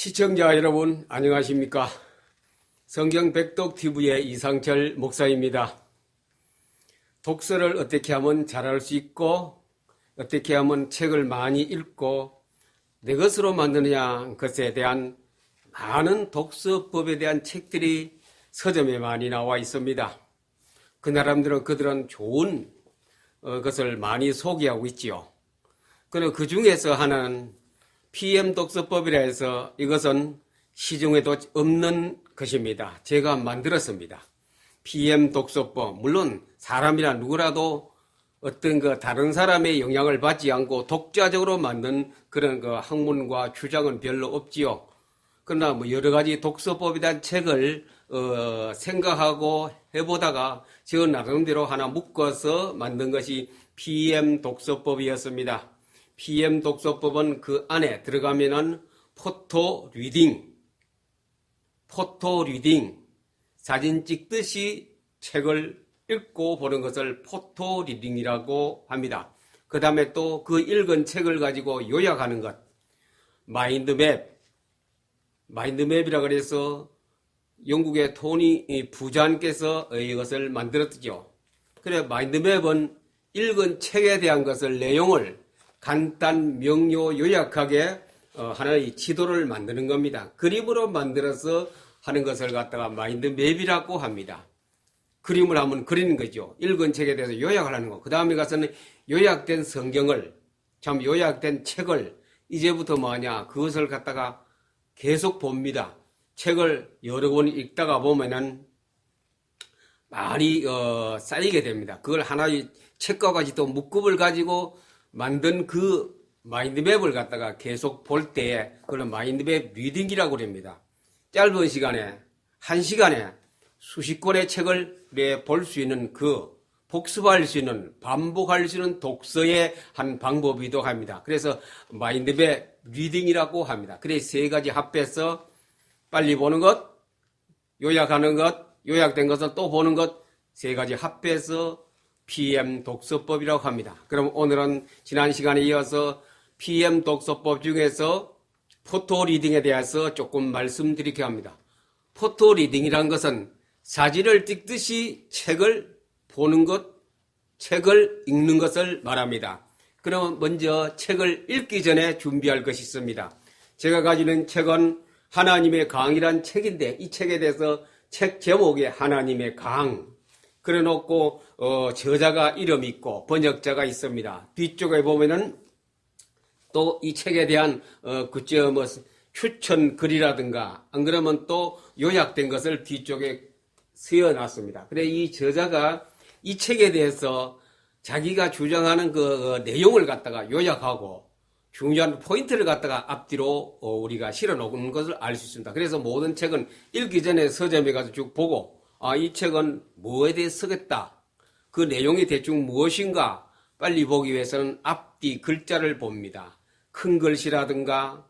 시청자 여러분 안녕하십니까? 성경백독TV의 이상철 목사입니다. 독서를 어떻게 하면 잘할 수 있고 어떻게 하면 책을 많이 읽고 내 것으로 만드느냐 것에 대한 많은 독서법에 대한 책들이 서점에 많이 나와 있습니다. 그 나름대로 그들은 좋은 것을 많이 소개하고 있지요. 그리고 그 중에서 하나는 PM 독서법이라 해서 이것은 시중에도 없는 것입니다. 제가 만들었습니다. PM 독서법. 물론 사람이나 누구라도 어떤 다른 사람의 영향을 받지 않고 독자적으로 만든 그런 학문과 주장은 별로 없지요. 그러나 여러 가지 독서법에 대한 책을 생각하고 해보다가 저 나름대로 하나 묶어서 만든 것이 PM 독서법이었습니다. PM 독서법은 그 안에 들어가면은 포토 리딩, 사진 찍듯이 책을 읽고 보는 것을 포토 리딩이라고 합니다. 그 다음에 또 그 읽은 책을 가지고 요약하는 것, 마인드맵이라 그래서 영국의 토니 부자님께서 이것을 만들었죠. 그래 마인드맵은 읽은 책에 대한 것을 내용을 간단, 명료, 요약하게 하나의 지도를 만드는 겁니다. 그림으로 만들어서 하는 것을 갖다가 마인드맵이라고 합니다. 그림을 하면 그리는 거죠. 읽은 책에 대해서 요약을 하는 거. 그 다음에 가서는 요약된 성경을, 요약된 책을 이제부터 뭐하냐, 그것을 갖다가 계속 봅니다. 책을 여러 권 읽다가 보면은 많이 쌓이게 됩니다. 그걸 하나의 책과 같이 또 묶음을 가지고 만든 그 마인드맵을 갖다가 계속 볼 때에 그걸 마인드맵 리딩이라고 합니다. 짧은 시간에, 한 시간에 수십 권의 책을 볼 수 있는 복습할 수 있는, 반복할 수 있는 독서의 한 방법이기도 합니다. 그래서 마인드맵 리딩이라고 합니다. 그래서 세 가지 합해서 빨리 보는 것, 요약하는 것, 요약된 것을 또 보는 것, 세 가지 합해서 PM 독서법이라고 합니다. 그럼 오늘은 지난 시간에 이어서 PM 독서법 중에서 포토 리딩에 대해서 조금 말씀드리게 합니다. 포토 리딩이라는 것은 사진을 찍듯이 책을 보는 것, 책을 읽는 것을 말합니다. 그럼 먼저 책을 읽기 전에 준비할 것이 있습니다. 제가 가지는 책은 하나님의 강이란 책인데 이 책에 대해서 책 제목에 하나님의 강 그래 놓고 저자가 이름이 있고 번역자가 있습니다. 뒤쪽에 보면은 또 이 책에 대한 추천 글이라든가 안 그러면 또 요약된 것을 뒤쪽에 세워놨습니다. 그래 이 저자가 이 책에 대해서 자기가 주장하는 그 내용을 갖다가 요약하고 중요한 포인트를 갖다가 앞뒤로 우리가 실어 놓은 것을 알 수 있습니다. 그래서 모든 책은 읽기 전에 서점에 가서 쭉 보고 이 책은 뭐에 대해 쓰겠다. 그 내용이 대충 무엇인가 빨리 보기 위해서는 앞뒤 글자를 봅니다. 큰 글씨라든가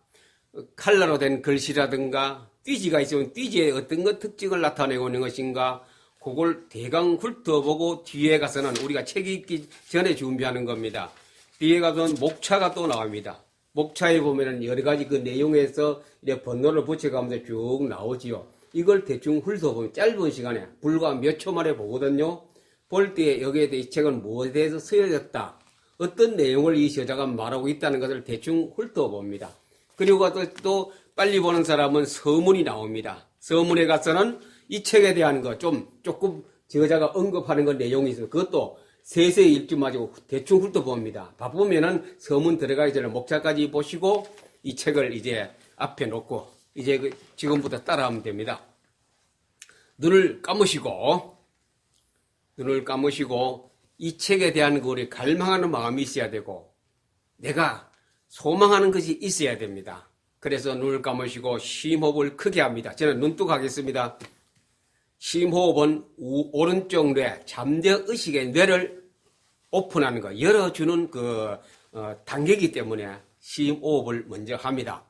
칼라로 된 글씨라든가 띠지가 있으면 띠지의 어떤 특징을 나타내고 있는 것인가 그걸 대강 훑어보고 뒤에 가서는 우리가 책이 읽기 전에 준비하는 겁니다. 뒤에 가서는 목차가 또 나옵니다. 목차에 보면은 여러 가지 그 내용에서 이제 번호를 붙여가면서 쭉 나오지요. 이걸 대충 훑어보면 짧은 시간에 불과 몇 초 만에 보거든요. 볼 때 여기에 대해 이 책은 무엇에 대해서 쓰여졌다. 어떤 내용을 이 저자가 말하고 있다는 것을 대충 훑어봅니다. 그리고 또 빨리 보는 사람은 서문이 나옵니다. 서문에 가서는 이 책에 대한 거 조금 저자가 언급하는 것 내용이 있어요. 그것도 세세히 읽지 마시고 대충 훑어봅니다. 바쁘면은 서문 들어가기 전에 목차까지 보시고 이 책을 이제 앞에 놓고 이제 지금부터 따라하면 됩니다. 눈을 감으시고 이 책에 대한 우리 갈망하는 마음이 있어야 되고 내가 소망하는 것이 있어야 됩니다. 그래서 눈을 감으시고 심호흡을 크게 합니다. 저는 눈뜨고 하겠습니다. 심호흡은 오른쪽 뇌, 잠재 의식의 뇌를 오픈하는 거, 열어주는 단계이기 때문에 심호흡을 먼저 합니다.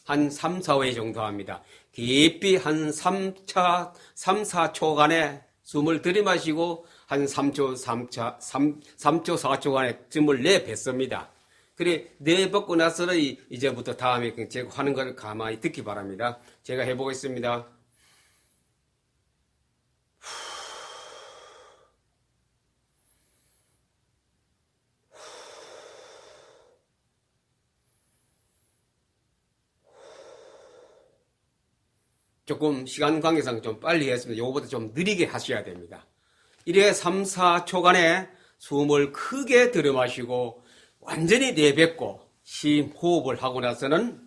한 3, 4회 정도 합니다. 깊이 한 3, 4초간에 숨을 들이마시고 한 3초, 4초간에 숨을 내뱉습니다. 그래, 내벗고 나서는 이제부터 다음에 제가 하는 걸 가만히 듣기 바랍니다. 제가 해보겠습니다. 조금 시간 관계상 좀 빨리 했습니다. 요거보다 좀 느리게 하셔야 됩니다. 이래 3, 4초간에 숨을 크게 들여 마시고 완전히 내뱉고 심호흡을 하고 나서는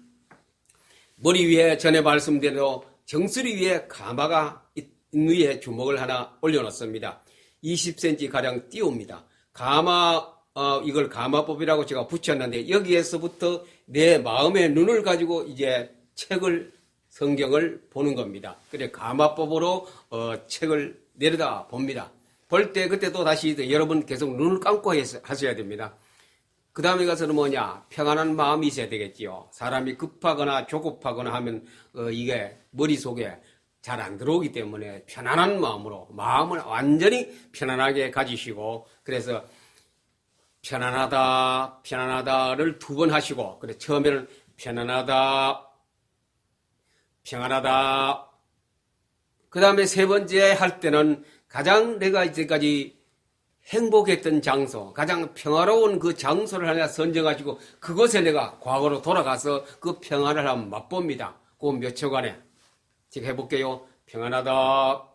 머리 위에 전에 말씀드린 대로 정수리 위에 가마가 있는 위에 주먹을 하나 올려놓습니다. 20cm 가량 띄웁니다. 이걸 가마법이라고 제가 붙였는데 여기에서부터 내 마음의 눈을 가지고 이제 성경을 보는 겁니다. 그래 가마법으로 책을 내려다 봅니다. 볼 때 그때 또 다시 여러분 계속 눈을 감고 하셔야 됩니다. 그 다음에 가서는 뭐냐? 평안한 마음이 있어야 되겠지요. 사람이 급하거나 조급하거나 하면 이게 머릿속에 잘 안 들어오기 때문에 편안한 마음으로 마음을 완전히 편안하게 가지시고 그래서 편안하다를 2번 하시고 그래 처음에는 편안하다 그 다음에 3번째 할 때는 가장 내가 이제까지 행복했던 장소, 가장 평화로운 그 장소를 하나 선정하시고 그곳에 내가 과거로 돌아가서 그 평안을 한번 맛봅니다. 그 몇 초간에. 제가 해볼게요. 평안하다.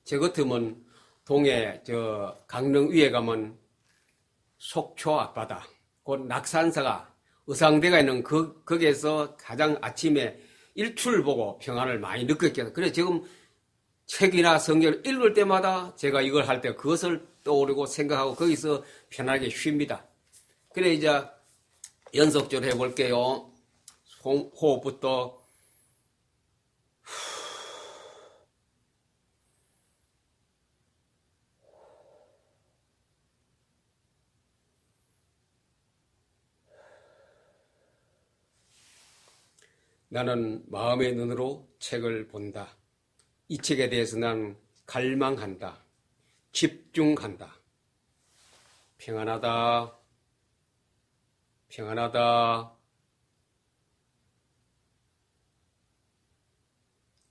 저 같으면 동해 강릉 위에 가면 속초 앞바다, 곧 낙산사가 의상대가 있는 거기에서 가장 아침에 일출을 보고 평안을 많이 느꼈겠어요. 그래서 지금 책이나 성경을 읽을 때마다 제가 이걸 할 때 그것을 떠오르고 생각하고 거기서 편하게 쉽니다. 그래 이제 연속적으로 해볼게요. 호흡부터 나는 마음의 눈으로 책을 본다. 이 책에 대해서 난 갈망한다. 집중한다. 평안하다.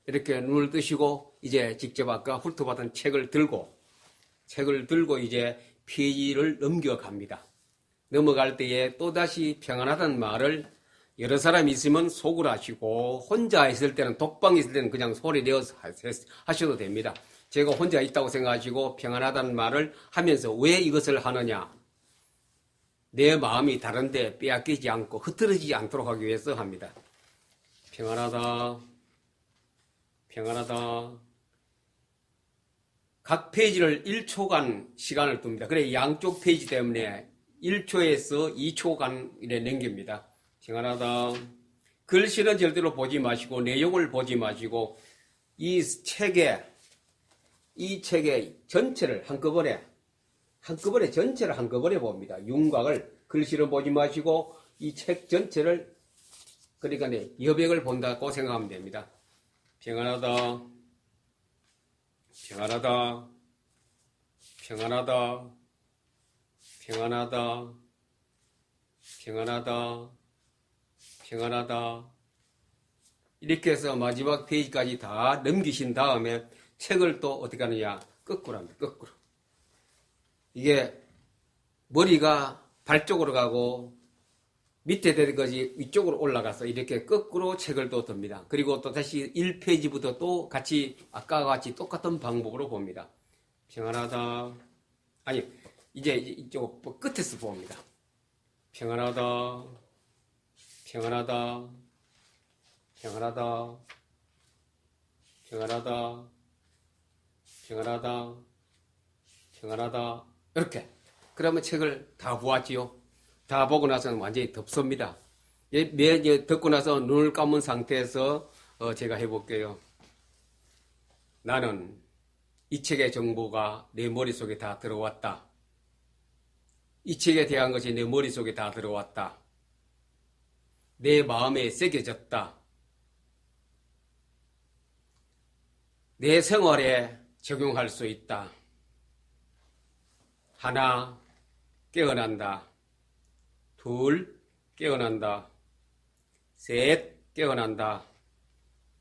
이렇게 눈을 뜨시고 이제 직접 아까 훑어봤던 책을 들고 이제 페이지를 넘겨갑니다. 넘어갈 때에 또다시 평안하다는 말을 여러 사람이 있으면 속으로 하시고 혼자 있을 때는 독방에 있을 때는 그냥 소리 내어서 하셔도 됩니다. 제가 혼자 있다고 생각하시고 평안하다는 말을 하면서 왜 이것을 하느냐? 내 마음이 다른데 빼앗기지 않고 흐트러지지 않도록 하기 위해서 합니다. 평안하다. 각 페이지를 1초간 시간을 둡니다. 그래 양쪽 페이지 때문에 1초에서 2초간 이래 넘깁니다. 평안하다. 글씨는 절대로 보지 마시고 내용을 보지 마시고 이 책의 전체를 한꺼번에 전체를 한꺼번에 봅니다. 윤곽을 글씨를 보지 마시고 이 책 전체를 그러니까 여백을 본다고 생각하면 됩니다. 평안하다. 이렇게 해서 마지막 페이지까지 다 넘기신 다음에 책을 또 어떻게 하느냐? 거꾸로 합니다. 거꾸로. 이게 머리가 발 쪽으로 가고 밑에 되는 것이 위쪽으로 올라가서 이렇게 거꾸로 책을 또 듭니다. 그리고 또 다시 1페이지부터 또 같이 아까와 같이 똑같은 방법으로 봅니다. 평안하다. 아니 이제 이쪽 끝에서 봅니다. 평안하다. 이렇게. 그러면 책을 다 보았지요. 다 보고 나서는 완전히 덥습니다. 듣고 나서 눈을 감은 상태에서 제가 해볼게요. 나는 이 책의 정보가 내 머릿속에 다 들어왔다. 이 책에 대한 것이 내 머릿속에 다 들어왔다. 내 마음에 새겨졌다. 내 생활에 적용할 수 있다. 하나, 깨어난다. 둘, 깨어난다. 셋, 깨어난다.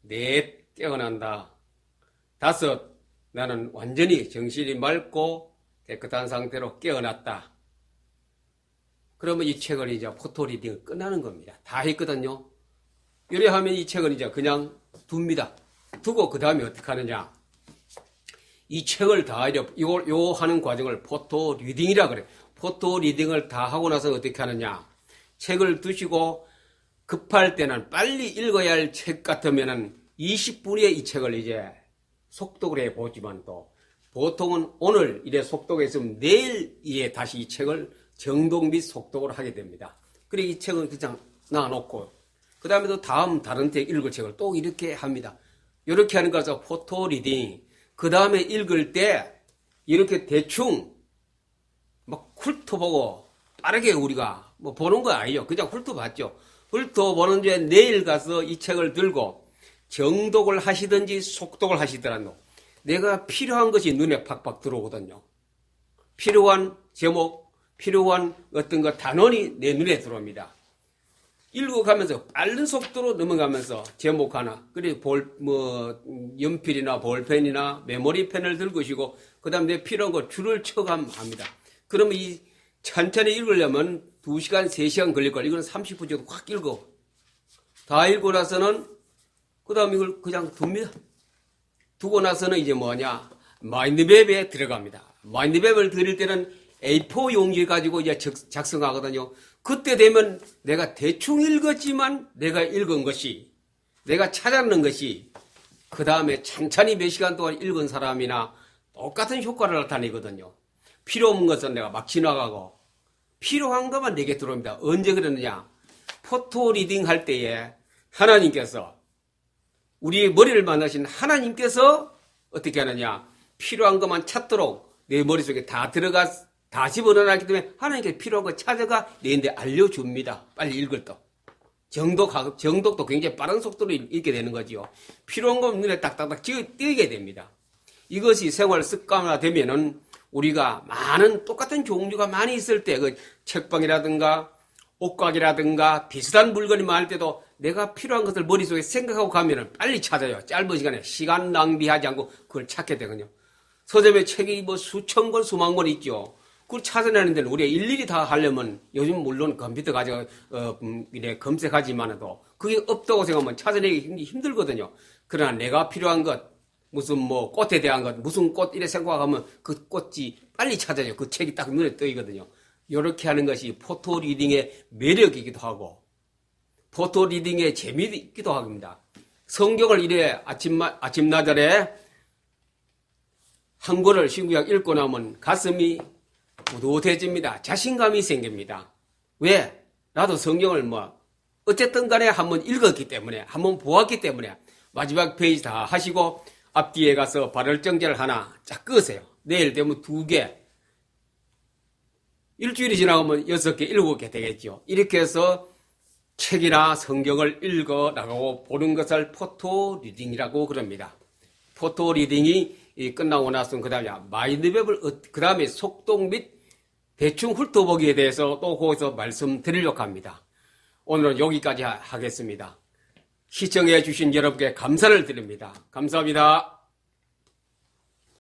넷, 깨어난다. 다섯, 나는 완전히 정신이 맑고 깨끗한 상태로 깨어났다. 그러면 이 책은 이제 포토리딩 끝나는 겁니다. 다 했거든요. 이래 하면 이 책은 이제 그냥 둡니다. 두고 그 다음에 어떻게 하느냐. 이 책을 다 요 하는 과정을 포토리딩이라 그래. 포토리딩을 다 하고 나서 어떻게 하느냐. 책을 두시고 급할 때는 빨리 읽어야 할 책 같으면은 20분에 이 책을 이제 속독을 해 보지만 또 보통은 오늘 이래 속독했으면 내일 이에 다시 이 책을 정독 및 속독을 하게 됩니다. 그래 이 책을 그냥 놔놓고 그 다음에 또 다른 책 읽을 책을 또 이렇게 합니다. 이렇게 하는 것을 포토리딩. 그 다음에 읽을 때 이렇게 대충 막 훑어보고 빠르게 우리가 뭐 보는 거 아니에요. 그냥 훑어봤죠. 훑어보는 중에 내일 가서 이 책을 들고 정독을 하시든지 속독을 하시더라도 내가 필요한 것이 눈에 팍팍 들어오거든요. 필요한 제목, 필요한 어떤 것 단원이 내 눈에 들어옵니다. 읽어가면서 빠른 속도로 넘어가면서 제목 하나, 그리고 연필이나 볼펜이나 메모리펜을 들고 오시고, 그 다음 내 필요한 거 줄을 쳐감합니다. 그러면 이 천천히 읽으려면 2시간, 3시간 걸릴 걸, 이거는 30분 정도 확 읽어. 다 읽고 나서는, 그 다음 이걸 그냥 둡니다. 두고 나서는 이제 뭐냐, 마인드맵에 들어갑니다. 마인드맵을 드릴 때는 A4 용지 가지고 이제 작성하거든요. 그때 되면 내가 대충 읽었지만 내가 읽은 것이, 내가 찾았는 것이 그 다음에 천천히 몇 시간 동안 읽은 사람이나 똑같은 효과를 나타내거든요. 필요 없는 것은 내가 막 지나가고 필요한 것만 내게 들어옵니다. 언제 그러느냐? 포토 리딩 할 때에 하나님께서, 우리의 머리를 만나신 하나님께서 어떻게 하느냐? 필요한 것만 찾도록 내 머릿속에 다 집어넣어놨기 때문에 하나님께 필요한 거 찾아가 내한테 알려줍니다. 빨리 읽을 또. 정독도 굉장히 빠른 속도로 읽게 되는 거지요. 필요한 거 눈에 딱딱딱 띄게 됩니다. 이것이 생활 습관화 되면은 우리가 많은 똑같은 종류가 많이 있을 때, 그 책방이라든가 옷가게라든가 비슷한 물건이 많을 때도 내가 필요한 것을 머릿속에 생각하고 가면은 빨리 찾아요. 짧은 시간에 시간 낭비하지 않고 그걸 찾게 되거든요. 서점에 책이 뭐 수천 권, 수만 권 있죠. 그걸 찾아내는 데는 우리가 일일이 다 하려면 요즘 물론 컴퓨터 가지고 검색하지만도 그게 없다고 생각하면 찾아내기 힘들거든요. 그러나 내가 필요한 것, 무슨 뭐 꽃에 대한 것, 무슨 꽃 이래 생각하면 그 꽃이 빨리 찾아져요. 그 책이 딱 눈에 뜨이거든요. 이렇게 하는 것이 포토 리딩의 매력이기도 하고 포토 리딩의 재미이기도 합니다. 성경을 이래 아침나절에 한 권을 신구약 읽고 나면 가슴이 뿌듯해집니다. 자신감이 생깁니다. 왜? 나도 성경을 어쨌든 간에 한번 읽었기 때문에, 한번 보았기 때문에, 마지막 페이지 다 하시고, 앞뒤에 가서 발열정제를 하나 쫙 끄세요. 내일 되면 2개. 일주일이 지나가면 6개, 7개 되겠죠. 이렇게 해서 책이나 성경을 읽어 나가고 보는 것을 포토 리딩이라고 그럽니다. 포토 리딩이 끝나고 나서는 그 다음에 마인드맵을, 그 다음에 속독 및 대충 훑어보기에 대해서 또 거기서 말씀드리려고 합니다. 오늘은 여기까지 하겠습니다. 시청해 주신 여러분께 감사를 드립니다. 감사합니다.